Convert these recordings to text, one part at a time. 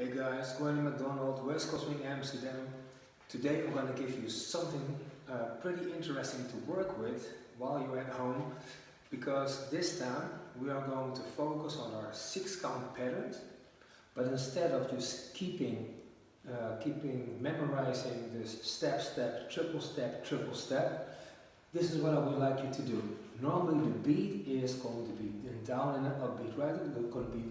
Hey guys, Gordon McDonald, West Coast Swing Amsterdam. Today I'm going to give you something pretty interesting to work with while you're at home, because this time we are going to focus on our 6-count patterns, but instead of just memorizing this step, triple step, this is what I would like you to do. Normally the beat is going to be down and an upbeat, right? It's going to be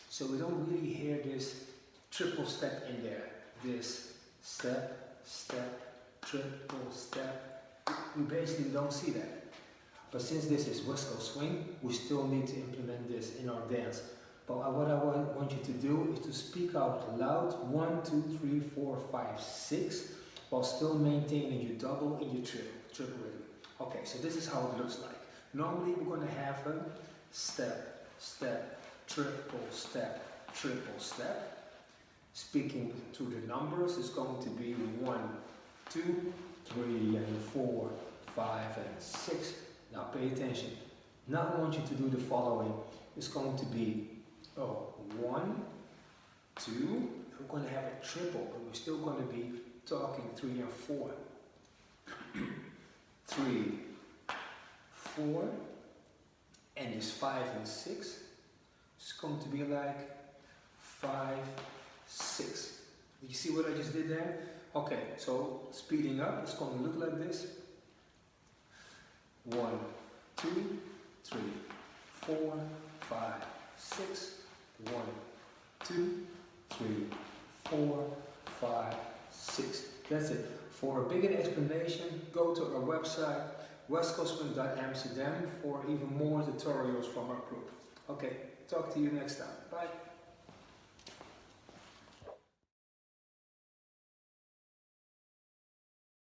so we don't really hear this triple step in there. This step, triple step. We basically don't see that. But since this is West Coast Swing, we still need to implement this in our dance. But what I want you to do is to speak out loud 1, 2, 3, 4, 5, 6, while still maintaining your double and your triple rhythm. Okay, so this is how it looks like. Normally we're going to have a step, triple step. Speaking to the numbers is going to be 1, 2, 3, and 4, 5, and 6. Now pay attention. Now I want you to do the following. It's going to be 1, 2. We're going to have a triple, but we're still going to be talking 3 and 4. 3, 4, and this 5 and 6. It's going to be like 5, 6. Did you see what I just did there? Okay, so speeding up, it's going to look like this. 1, 2, 3, 4, 5, 6. 1, 2, 3, 4, 5, 6. That's it. For a bigger explanation, go to our website westcoastswing.amsterdam for even more tutorials from our group. Okay, talk to you next time. Bye.